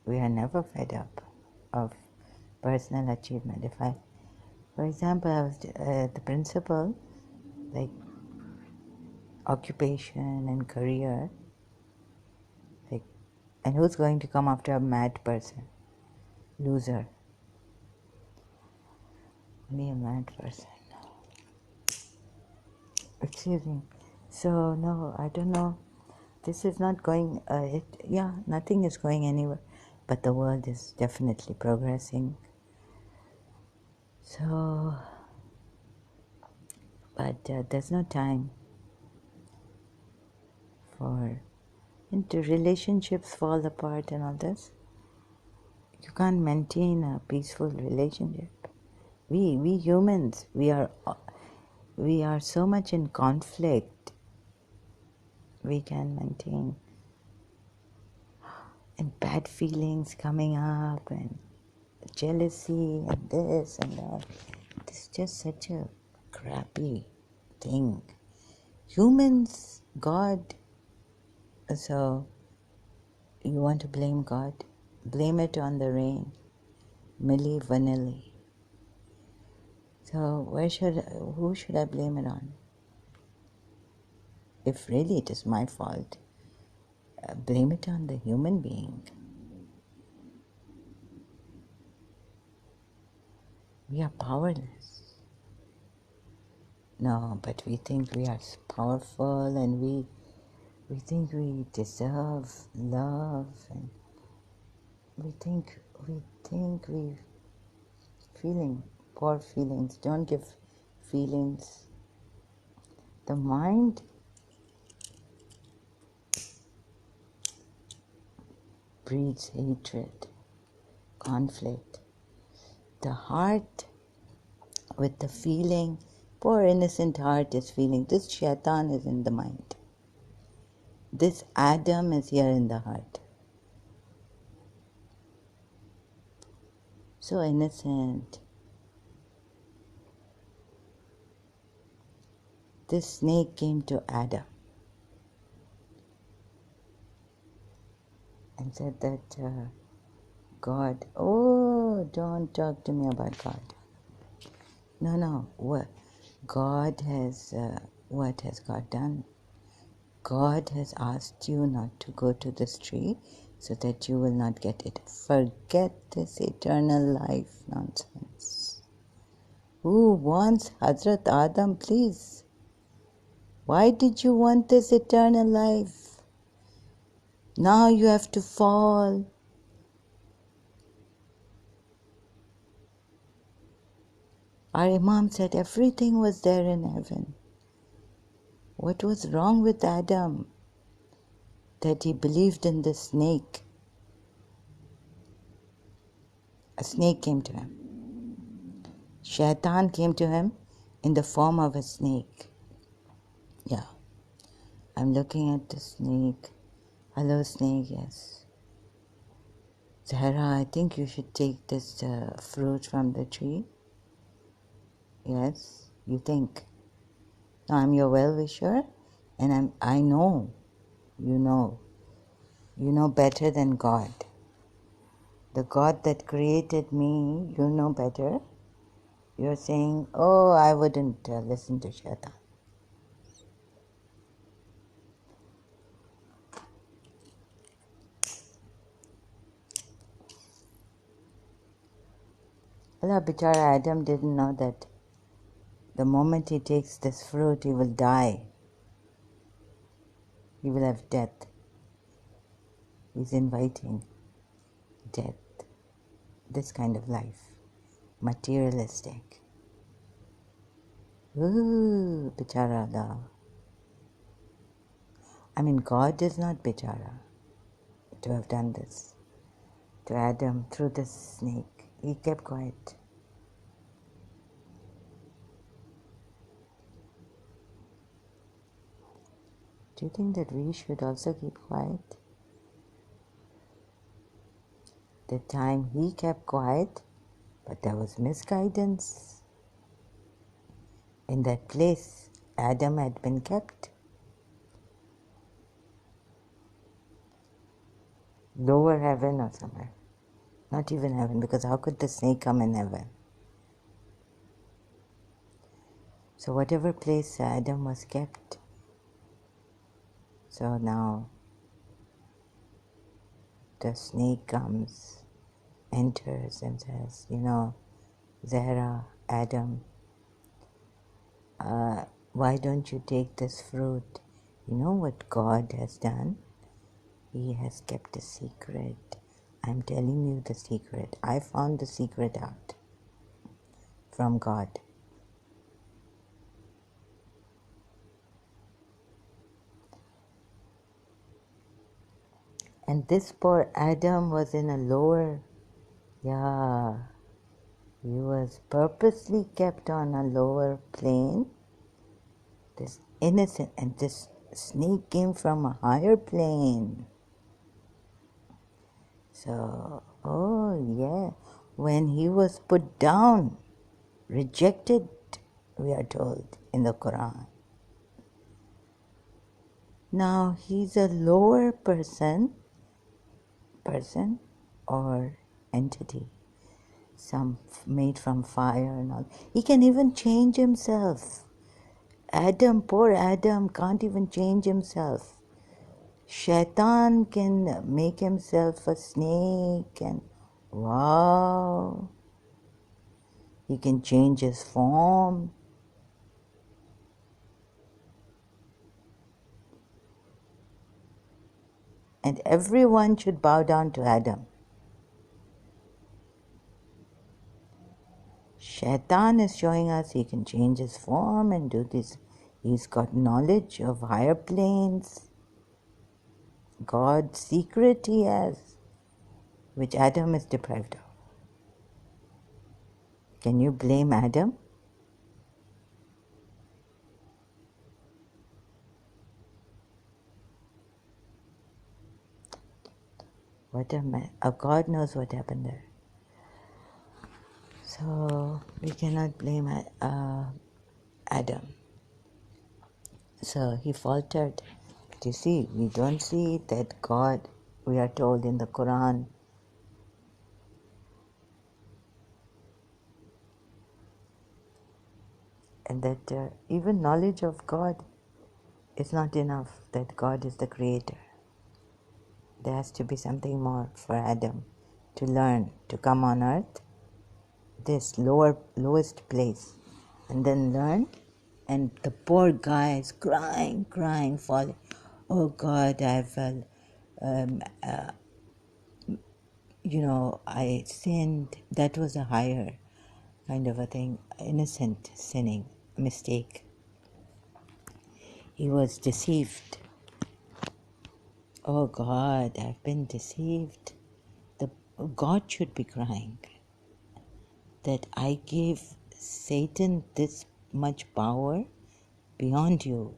We are never fed up of personal achievement. For example, I was the principal, like occupation and career, and who's going to come after a mad person? Loser. Only a mad person. Excuse me. So, no, I don't know. This is not going, nothing is going anywhere. But the world is definitely progressing. So, but there's no time into relationships fall apart and all this. You can't maintain a peaceful relationship. We humans, we are so much in conflict. We can maintain, and bad feelings coming up, and jealousy, and this and that. It's just such a crappy thing. Humans, God. So, you want to blame God? Blame it on the rain. Milli Vanilli. So, who should I blame it on? If really it is my fault, blame it on the human being. We are powerless. No, but we think we are powerful, and we think we deserve love, and we think we feeling poor feelings. Don't give feelings. The mind breeds hatred, conflict. The heart with the feeling, poor innocent heart is feeling. This shaitan is in the mind. This Adam is here in the heart. So innocent. This snake came to Adam and said that God. Oh, don't talk to me about God. No. What? God has, what has God done? God has asked you not to go to this tree so that you will not get it. Forget this eternal life nonsense. Who wants Hazrat Adam, please? Why did you want this eternal life? Now you have to fall. Our Imam said everything was there in heaven. What was wrong with Adam? That he believed in the snake. A snake came to him. Shaitan came to him in the form of a snake. Yeah. I'm looking at the snake. Hello, snake, yes. Zahra, I think you should take this fruit from the tree. Yes, you think. No, I'm your well-wisher, and I know, you know. You know better than God. The God that created me, you know better. You're saying, oh, I wouldn't listen to Shaitan. Allah, Bichara Adam didn't know that the moment he takes this fruit, he will die. He will have death. He's inviting death, this kind of life, materialistic. Ooh, Bichara Allah. I mean, God is not Bichara to have done this to Adam through the snake. He kept quiet. Do you think that we should also keep quiet? The time he kept quiet, but there was misguidance. In that place, Adam had been kept. Lower heaven or somewhere. Not even heaven, because how could the snake come in heaven? So whatever place Adam was kept, so now the snake comes, enters and says, Zahra, Adam, why don't you take this fruit? You know what God has done? He has kept a secret. I'm telling you the secret. I found the secret out from God. And this poor Adam was in a lower, he was purposely kept on a lower plane. This innocent, and this snake came from a higher plane. So, when he was put down, rejected, we are told in the Quran. Now he's a lower person or entity, some made from fire and all. He can even change himself. Poor Adam can't even change himself. Shaitan can make himself a snake and wow, he can change his form. And everyone should bow down to Adam. Shaitan is showing us he can change his form and do this. He's got knowledge of higher planes. God's secret he has, which Adam is deprived of. Can you blame Adam? God knows what happened there. So we cannot blame Adam. So he faltered. But you see, we don't see that God, we are told in the Quran, and that even knowledge of God is not enough, that God is the creator. There has to be something more for Adam to learn, to come on earth, this lowest place, and then learn. And the poor guy is crying, falling. Oh God, I sinned. That was a higher kind of a thing, innocent sinning, mistake. He was deceived. Oh God, I've been deceived. God should be crying that I gave Satan this much power beyond you.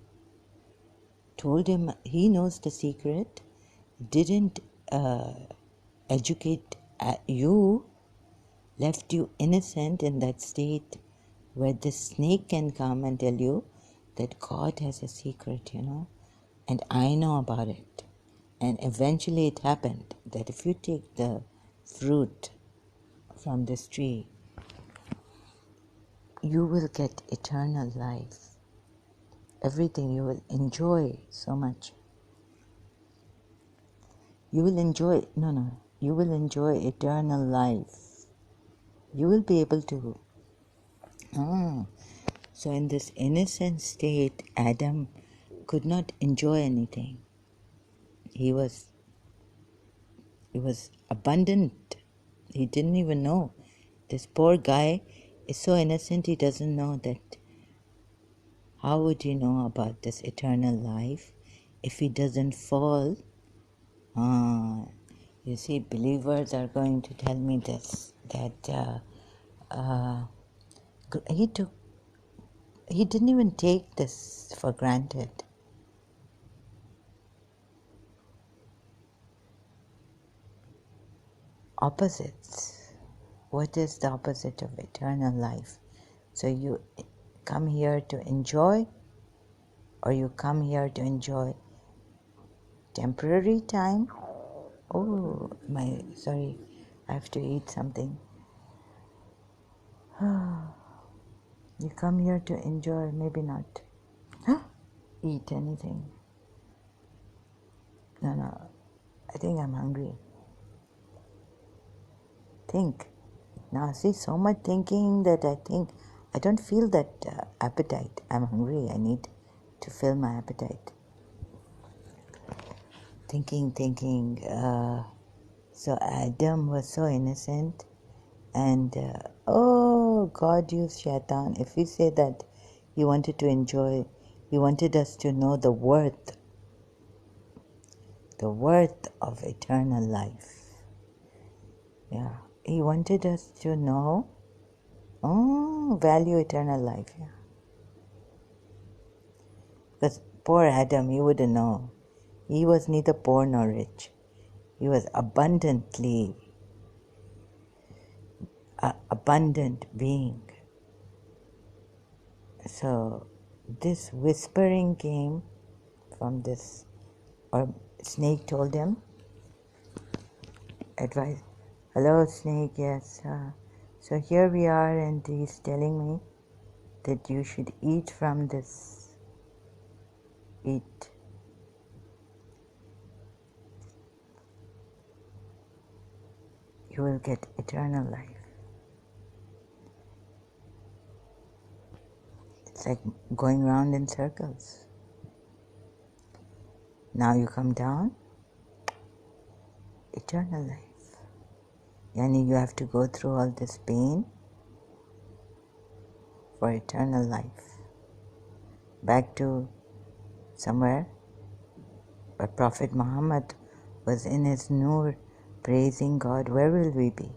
Told him he knows the secret, didn't educate you, left you innocent in that state where the snake can come and tell you that God has a secret, and I know about it. And eventually it happened that if you take the fruit from this tree, you will get eternal life. Everything you will enjoy so much. You will enjoy, you will enjoy eternal life. You will be able to. So in this innocent state, Adam could not enjoy anything. He was abundant. He didn't even know. This poor guy is so innocent, he doesn't know that. How would he know about this eternal life if he doesn't fall? You see, believers are going to tell me this, that he didn't even take this for granted. Opposites. What is the opposite of eternal life? So you come here to enjoy, or you come here to enjoy temporary time? Oh, sorry, I have to eat something. You come here to enjoy, maybe not eat anything. No, I think I'm hungry. Think. Now, see, so much thinking that I think I don't feel that appetite. I'm hungry. I need to fill my appetite. Thinking. So Adam was so innocent, and God used Shaitan. If we say that he wanted to enjoy, he wanted us to know the worth of eternal life. Yeah, he wanted us to know, value eternal life. Yeah, because poor Adam, he wouldn't know. He was neither poor nor rich. He was abundant being. So this whispering came from this, or snake told him, advice. Hello, snake. Yes. So here we are, and he's telling me that you should eat from this. Eat. You will get eternal life. It's like going round in circles. Now you come down, eternal life. Yani you have to go through all this pain for eternal life. Back to somewhere where Prophet Muhammad was in his Noor praising God. Where will we be?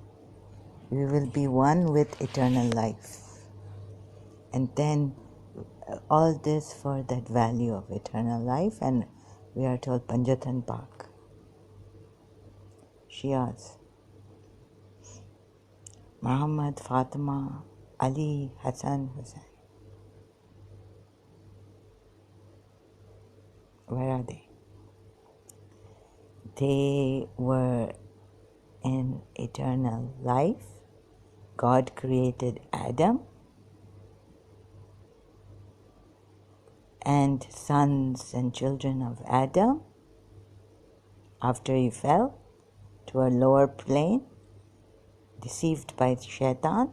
We will be one with eternal life. And then all this for that value of eternal life, and we are told Panjatan Pak. Shias. Muhammad, Fatima, Ali, Hassan, Hussain. Where are they? They were in eternal life. God created Adam. and sons and children of Adam after he fell to a lower plane, deceived by Shaitan.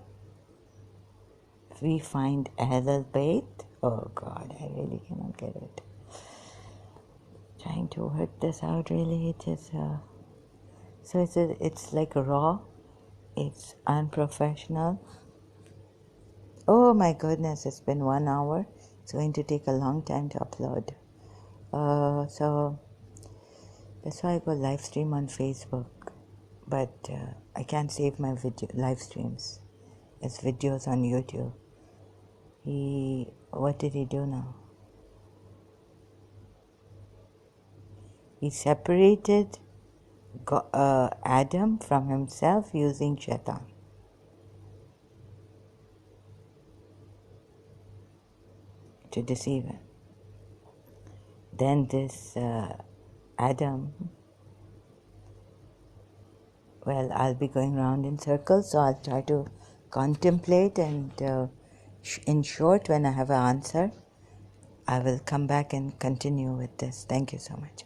We find Ahl al-Bayt. Oh God, I really cannot get it. Trying to work this out, really, it is. So it's like raw. It's unprofessional. Oh my goodness, it's been 1 hour. It's going to take a long time to upload. So that's why I go live stream on Facebook. But I can't save my video live streams as videos on YouTube. What did he do now? He separated Adam from himself using Shaitan. To deceive him. Then this Adam, well, I'll be going round in circles, so I'll try to contemplate, and in short, when I have an answer, I will come back and continue with this. Thank you so much.